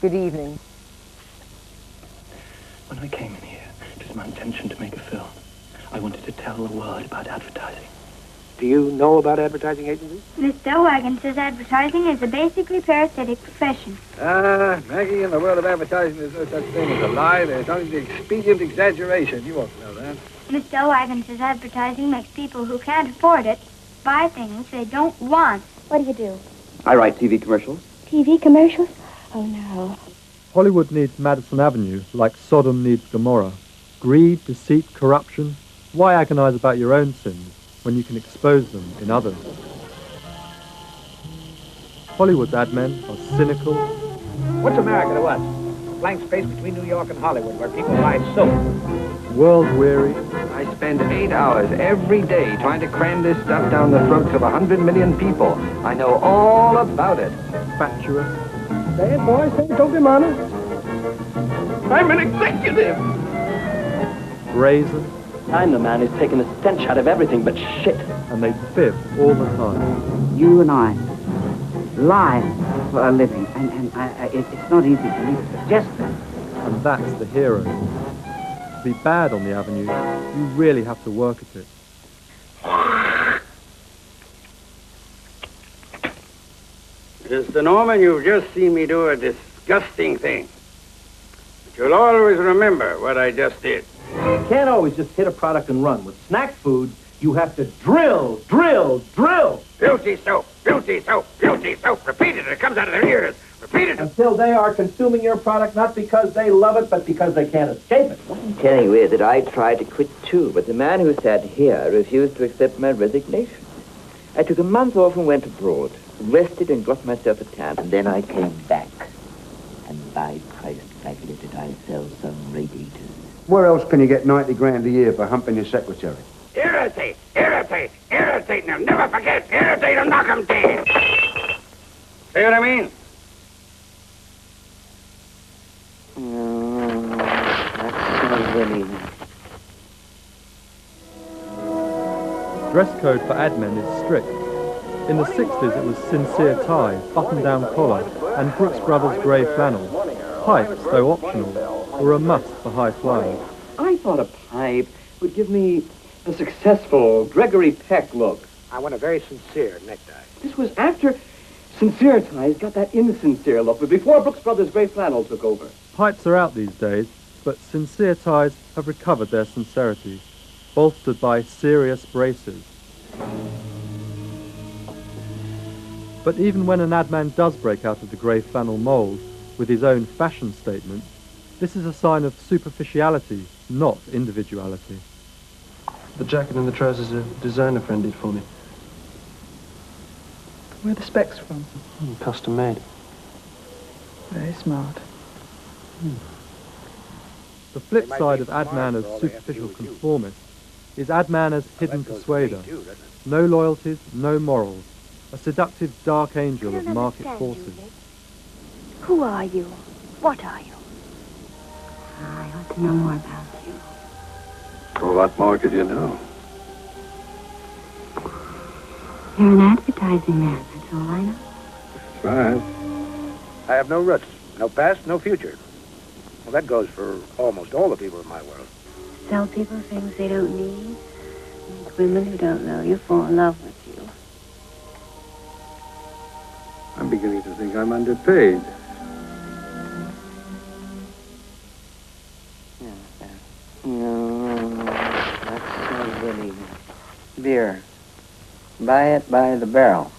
Good evening. When I came in here, it was my intention to make a film. I wanted to tell the world about advertising. Do you know about advertising agencies? Miss Delwagon says advertising is a basically parasitic profession. Maggie, in the world of advertising, there's no such thing as a lie. There's only the expedient exaggeration. You won't know that. Miss Delwagon says advertising makes people who can't afford it buy things they don't want. What do you do? I write TV commercials. TV commercials? Oh, no. Hollywood needs Madison Avenue like Sodom needs Gomorrah. Greed, deceit, corruption. Why agonize about your own sins when you can expose them in others? Hollywood's ad men are cynical. What's America to us? A blank space between New York and Hollywood where people buy soap. World-weary. I spend 8 hours every day trying to cram this stuff down the throats of 100 million people. I know all about it. Fatuous. Say it, boy. Say it. Don't be modest. I'm an executive. Brazen. I'm the man who's taken the stench out of everything but shit. And they fib all the time. You and I lie for a living, and it's not easy for me to suggest that. And that's the hero. To be bad on the avenue, you really have to work at it. Mr. Norman, you've just seen me do a disgusting thing. But you'll always remember what I just did. You can't always just hit a product and run. With snack foods, you have to drill, drill, drill. Beauty soap, beauty soap, beauty soap. Repeat it. It comes out of their ears. Repeat it. Until they are consuming your product not because they love it, but because they can't escape it. I'm telling you that I tried to quit too, but the man who sat here refused to accept my resignation. I took a month off and went abroad, rested and got myself a tan, and then I came back. And by Christ, Maggie, did I sell some radiators. Where else can you get 90 grand a year for humping your secretary? Irritate, irritate, irritate them. Never forget, irritate them, knock them dead. See what I mean? Dress code for ad men is strict. In the 60s it was sincere tie, button-down collar, and Brooks Brothers grey flannel. Pipes, though optional, were a must for high flyers. I thought a pipe would give me a successful Gregory Peck look. I want a very sincere necktie. This was after Sincere Ties got that insincere look, but before Brooks Brothers grey flannel took over. Pipes are out these days, but sincere ties have recovered their sincerity, bolstered by serious braces. But even when an ad man does break out of the grey flannel mould with his own fashion statement, this is a sign of superficiality, not individuality. The jacket and the trousers a designer friend did for me. Where are the specs from? Custom made. Very smart. The flip side of ad man as superficial conformist is ad man as hidden persuader. No loyalties, no morals. A seductive dark angel of market forces. Who are you? What are you? I want to know more about you. Well, what more could you know? You're an advertising man, that's all I know. Fine. I have no roots, no past, no future. Well, that goes for almost all the people in my world. Sell people things they don't need. Make women who don't know you fall in love with you. I'm beginning to think I'm underpaid. That's really beer. Buy it by the barrel.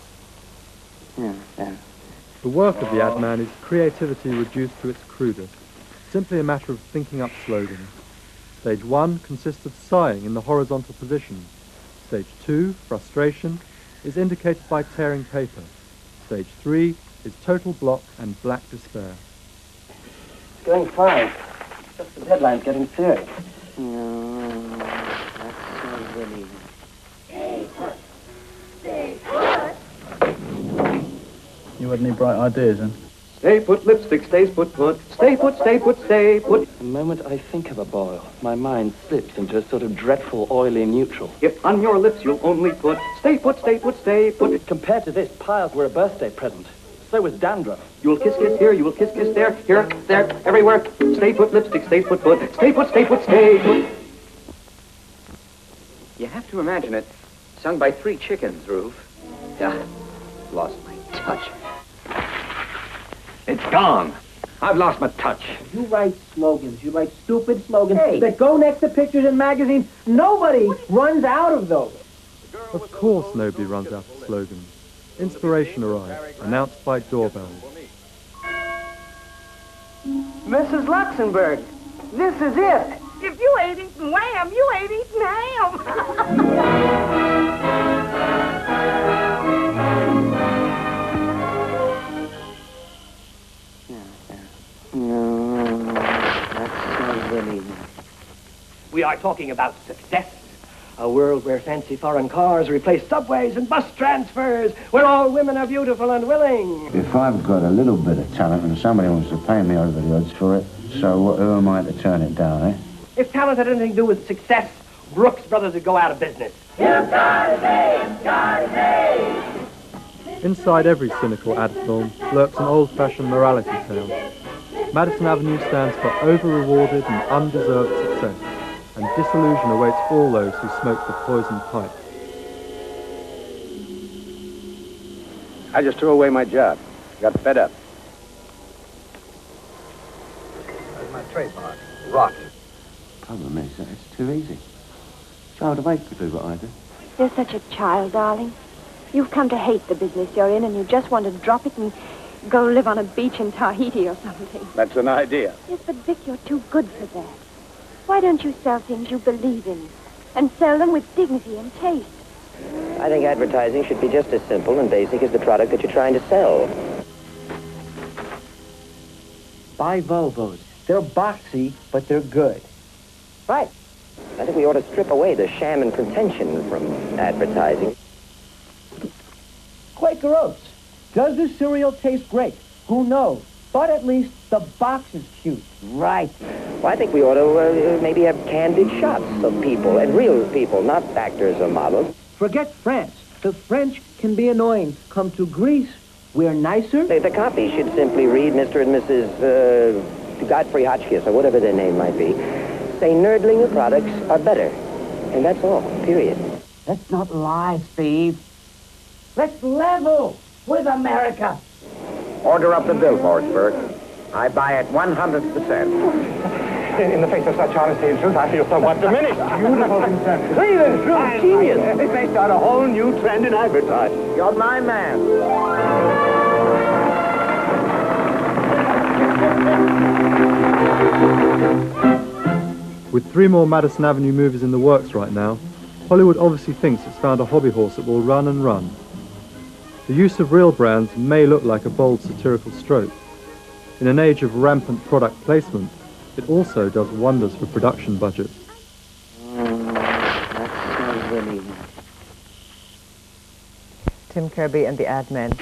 The work of the ad man is creativity reduced to its crudest, simply a matter of thinking up slogans. Stage 1 consists of sighing in the horizontal position. Stage 2, frustration, is indicated by tearing paper. Stage 3 is total block and black despair. It's going fine. Just the deadline's getting serious. That's really... You had any bright ideas, then? Stay put, lipstick stays put, put. Stay put, stay put, stay put. The moment I think of a boil, my mind slips into a sort of dreadful, oily neutral. If on your lips you'll only put, stay put, stay put, stay put. Compared to this, piles were a birthday present. So is dandruff. You will kiss here, you will kiss there, here, there, everywhere. Stay put, lipstick, stay put, stay put, stay put, stay put. You have to imagine it. Sung by 3 chickens, Roof. Yeah, lost my touch. It's gone. I've lost my touch. You write slogans. You write stupid slogans that go next to pictures in magazines. Nobody runs out of those. Of course nobody runs out of slogans. Inspiration arrives, announced by doorbells. Mrs. Luxemburg, this is it. If you ain't eating lamb, you ain't eating ham. We are talking about success. A world where fancy foreign cars replace subways and bus transfers, where all women are beautiful and willing. If I've got a little bit of talent and somebody wants to pay me over the odds for it, so who am I to turn it down, eh? If talent had anything to do with success, Brooks Brothers would go out of business. Inside every cynical ad film lurks an old-fashioned morality tale. Madison Avenue stands for over-rewarded and undeserved success, and disillusion awaits all those who smoke the poisoned pipe. I just threw away my job. Got fed up. Where's my trademark? Rot. Problem is that it's too easy. Child of 8 could do what I do. You're such a child, darling. You've come to hate the business you're in, and you just want to drop it and go live on a beach in Tahiti or something. That's an idea. Yes, but Vic, you're too good for that. Why don't you sell things you believe in, and sell them with dignity and taste? I think advertising should be just as simple and basic as the product that you're trying to sell. Buy Volvos. They're boxy, but they're good. Right. I think we ought to strip away the sham and pretension from advertising. Quaker Oats. Does the cereal taste great? Who knows? But at least the box is cute. Right. Well, I think we ought to maybe have candid shots of people, and real people, not actors or models. Forget France. The French can be annoying. Come to Greece, we're nicer. The copy should simply read Mr. and Mrs. Godfrey Hotchkiss, or whatever their name might be. Say Nerdlinger products are better. And that's all, period. Let's not lie, Steve. Let's level with America. Order up the bill, Forsberg. I buy it 100%. In the face of such honesty and truth, I feel somewhat diminished. Beautiful conception. Cleveland, true genius. They start a whole new trend in advertising. You're my man. With 3 more Madison Avenue movies in the works right now, Hollywood obviously thinks it's found a hobby horse that will run and run. The use of real brands may look like a bold satirical stroke. In an age of rampant product placement, it also does wonders for production budgets. Tim Kirby and the Ad Men.